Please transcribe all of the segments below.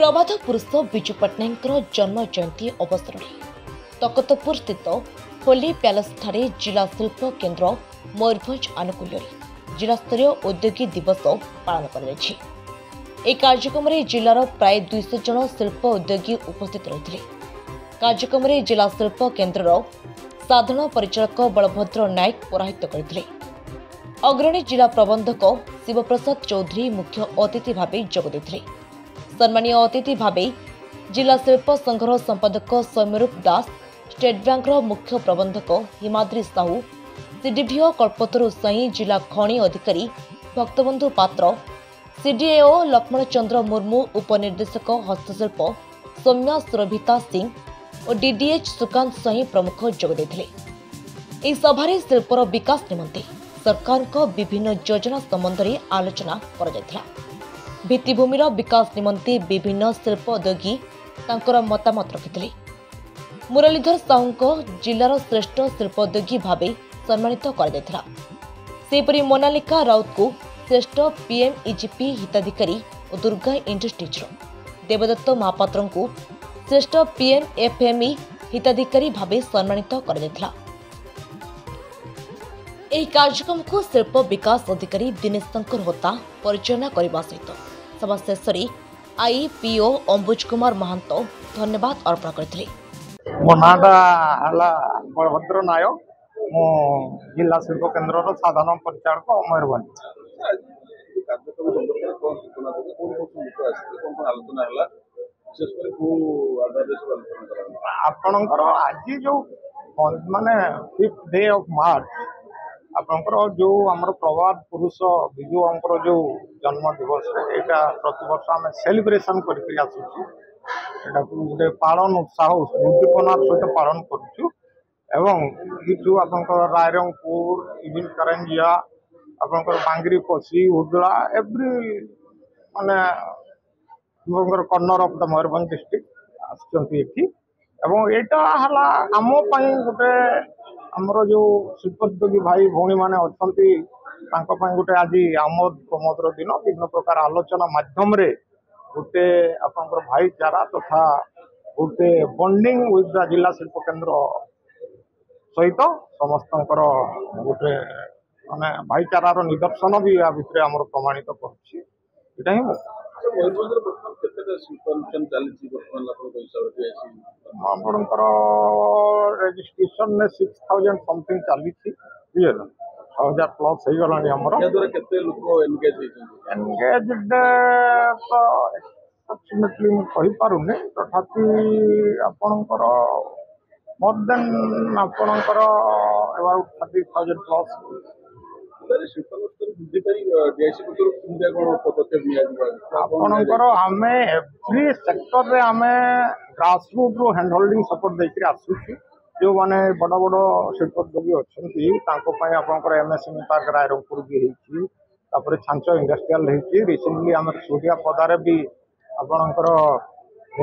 प्रबाद पुरुष विजु पट्टनायक जन्म जयंती अवसर में तकतपुर स्थित होली पैलेस ठारे जिला शिल्प केन्द्र मयूरभंज आनुकूल्य जिला स्तरीय औद्योगिक दिवस पालन कर कार्यक्रम में जिलार प्राय 200 जन शिल्प उद्योगी उपस्थित रही। कार्यक्रम में जिला शिल्प केन्द्र साधारण परिचालक बलभद्र नायक पौराहित्य करते। अग्रणी जिला प्रबंधक शिवप्रसाद चौधरी मुख्य अतिथि भाव जोगदे। सम्मानीय अतिथि भाव जिला शिल्प संघर संपादक सौम्यरूप दास, स्टेट बैंक मुख्य प्रबंधक हिमाद्री साहू, सीडीडीओ कल्पतरु साई, जिला खनि अधिकारी भक्तबंधु पात्र, सीडीएओ लक्ष्मण चंद्र मुर्मू, उपनिर्देशक हस्तशिल्प सौम्या सुरभिता सिंह और डीडीएच सुकांत साई प्रमुख जोगदे। इस सभारे शिल्पर विकास निमंते सरकार को विभिन्न योजना संबंध में आलोचना कर भित्तिभूमिर विकास निमंते विभिन्न शिल्प उद्योगी तांकर मतामत रखिथिले। मुरलीधर साहू को जिलार श्रेष्ठ शिल्प उद्योगी भाव सम्मानित कर सेपरी मोनालिका राउत को श्रेष्ठ पीएमईजीपी हिताधिकारी और दुर्गा इंडस्ट्रीज देवदत्त महापात्र को श्रेष्ठ पीएमएफएमई हिताधिकारी भाव सम्मानित कर कार्यक्रम को शिल्प विकास अधिकारी दिनेश शंकर होता परिचालना करने सहित सभा शेष आईपीओ अंबुज कुमार महंत धन्यवाद अर्पण करते। मो नाटा बलभद्र नायक, मो जिला शिल्प केन्द्र साधारण परिचालक मयूरभंज। आपणकर आज जो माने 5th डे ऑफ मार्च आपणकर जो आमर प्रबाद पुरुष विजु अंकर जो जन्म दिवस यहाँ प्रति वर्ष आम सेलिब्रेशन करके आसुचु। गोटे पालन उत्साह उद्दीपनार सहित पालन करुचु एवं किछु आपणकर रायरंगपुर इवन करंजिया आपणकर बांगरी कोसी उदला एवरी माने corner of the Mayurbhanj district आसुचंती एवं एटा हला आम पई गोटे आमर जो शिल्पोद्योगी भाई भौणी माने अछंती तांको पई गोटे आज आमोद प्रमोदर दिन विभिन्न प्रकार आलोचना माध्यम रे गोटे आपनकर भाईचारा तथा गोटे बॉन्डिंग विथ द जिला शिल्प केन्द्र सहित समस्तंकर गोटे माने भाईचारार निदर्शन भी या भितर आमर प्रमाणित करुछि। एटा ही आपणकर रेजिस्ट्रेशन में 6000 समथिंग चली बुझे 6000 प्लस हो गला एनगेज्ड तो अप्रोक्सीमेटली कही पारुनी तथापि आपणकर मोर देन आपणकर अबाउट 30,000 प्लस आपणकर आम एवरी सेक्टर रे आम ग्रासरूट रू हैंड होल्डिंग सपोर्ट देकर आसुची। जो माने बड़ बड़ शिल्पोद्योगी अच्छा आपंकर एमएसएमई पार्क रायरंगपुर भी होती छांच इंडस्ट्रियल होती रिसेंटली आम सूर्या पदारे भी आपणकर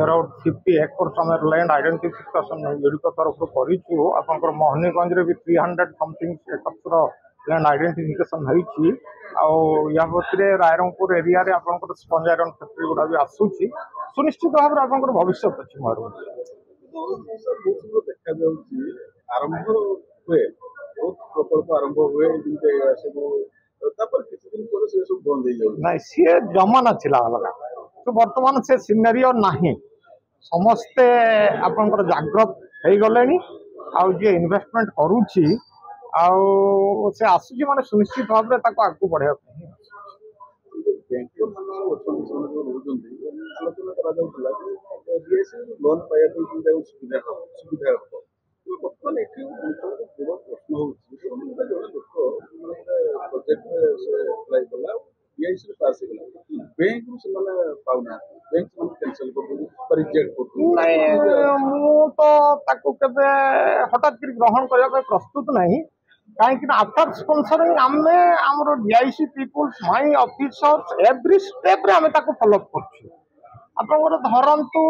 अराउंड 50 एकर्स आम लैंड आइडेंटिफिकेशन यूडिको तरफ करूँ। आपंकर मोहनीगंज भी 300 समथिंग एकर्स लैंड आइडेंटिफिकेशन होती या रायरंगपुर एरिया रे आपंकर स्पंज आयरन फैक्ट्री गुड़ा भी आसूची। सुनिश्चित भाव में आपंकर भविष्य अच्छी मयूरभंज आरंभ हुए बहुत प्रकल्प आरंभ हुए नहीं सी जमा नाला अलग तो बर्तमान से सिनेरियो नहीं समस्ते आपंकर जागृत हो गले जे इन्वेस्टमेंट करुच्ची से आसूची माने सुनिश्चित भाव में आगे बढ़े लोन पाइबा सुविधा बर्तमान ये प्रश्न होप्लाय बैंक पाऊना बैंक कैंसल हठात ग्रहण करने प्रस्तुत नहीं कहीं आफ्टर स्पॉन्सरिंग आम आमर डीआईसी पीपुल्स माई ऑफिसर्स एवरी स्टेप रे आम फॉलोअप कर आपंकर धरतु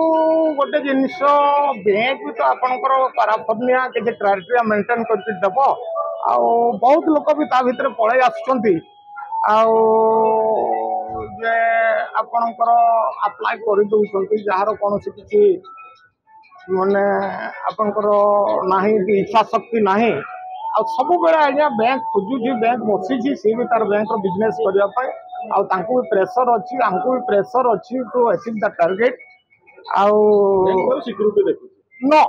गोटे जिनस बैंक भी तो आपंकर पाराफर्निया किसी क्राइटेरिया मेंटेन करके देव आ बहुत लोक भी ता भीतर पलि आसुचंती जे आपणकर अप्लाई कर दउछंती जहार कोनोसी किछि माने आपणकर नाही कि इच्छा शक्ति नाही आ सब बेले आज्ञा बैंक खोजुछि बैंक बसिछि से भी तार बैंक रो बिजनेस करिया पाए आ तांको प्रेशर अछि हमको भी प्रेशर अछि टू अचीव द टारगेट आ सिक्योरिटी देखु नो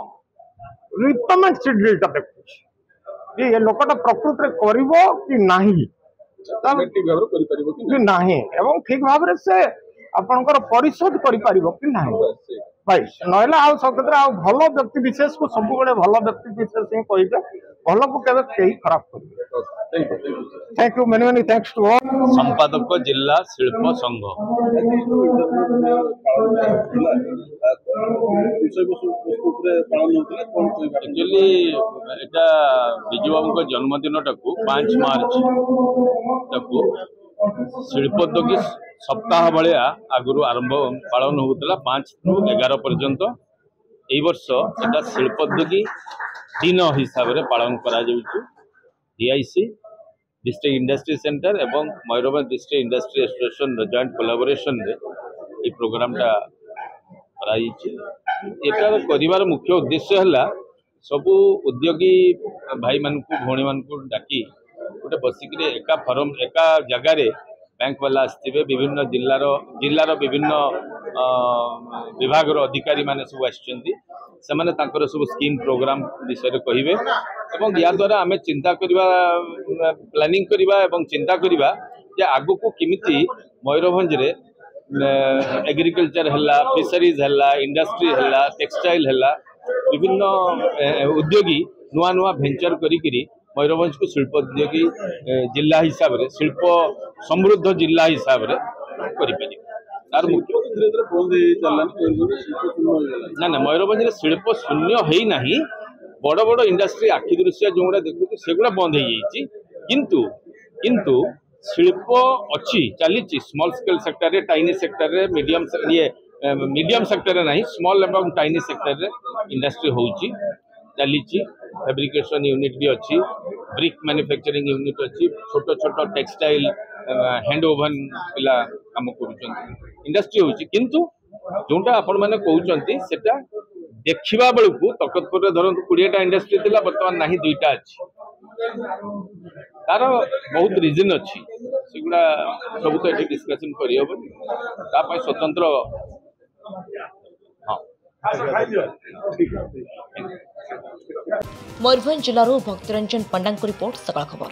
रिटर्नमेंट शेड्यूल ता देखु जे ये लोकटा प्रकृति रे करिवो कि नाही ठीक भाव करि परिबो कि नाही एवं ठीक भाव से आपणकर परिशोध करि परिबो कि नाही भाई नहले आ क्षेत्र आ भल व्यक्ति विशेष को सब बड़े भल व्यक्ति विशेष ही कहिबे भल को केबे केही खराब करिबे thank you many many thanks to all संपादक जिला शिल्प संघ एक्चुअली एटा विजु बाबू जन्मदिन टाकू 5 मार्च टाकू शिल्पोद्योगी सप्ताह भाया आगु आरंभ पालन होता 5 ରୁ 11 पर्यंत यही वर्ष एटा शिल्पोद्योगी दिन हिसाब से पालन करा डीआईसी डिस्ट्रिक्ट इंडस्ट्री सेंटर एवं Mayurbhanj district industry association joint collaboration रे ये प्रोग्रामटा करार कर मुख्य उद्देश्य है सबू उद्योगी भाई मान भौणी मान डाकी गोटे बसिक एका फॉरम एका जगार बैंक वाला आसवे विभिन्न जिलार विभिन्न विभाग अधिकारी माने सब आसमाने सब स्कीम प्रोग्राम विषय कहे और या द्वारा आम चिंता करवा प्लानिंग करवा एवं चिंता करवा जे आगु को किमिति मयूरभंज रे एग्रीकल्चर है फिशरीज है इंडस्ट्री है टेक्सटाइल है विभिन्न उद्योगी नुआ नुआ भेंचर करी मयूरभंज को शिल्पोद्योगी जिला हिसाब से शिल्प समृद्ध जिला हिसाब से तार मुख्य ना मयूरभंज शिल्प शून्य है ना बड़ बड़ इंडस्ट्री आखि दृश्य जो देखु सेगुड़ा बंद हो किंतु किंतु शिल्प अच्छी चली स्मॉल स्केल सेक्टर रे टाइनी सेक्टर रे मीडियम सेक्टर रे नहीं स्मॉल एवं टाइनी सेक्टर रे इंडस्ट्री होची चली फैब्रिकेशन यूनिट भी अच्छी ब्रिक मैन्युफैक्चरिंग यूनिट अच्छी छोट छोट टेक्सटाइल हैंड ओवन पिला काम कर इंडस्ट्री होची किंतु जोटा आपण माने कहउचंती सेटा देखिबा बेलकु तकतपुर रे धरन 20टा इंडस्ट्री थिला वर्तमान नाही 2टा अछि तार बहुत रीजन अच्छी सेगुड़ा सब तो ये डिस्कसन कर स्वतंत्र मयूरभंज जिलार भक्तरंजन पंडा रिपोर्ट सकाळ खबर।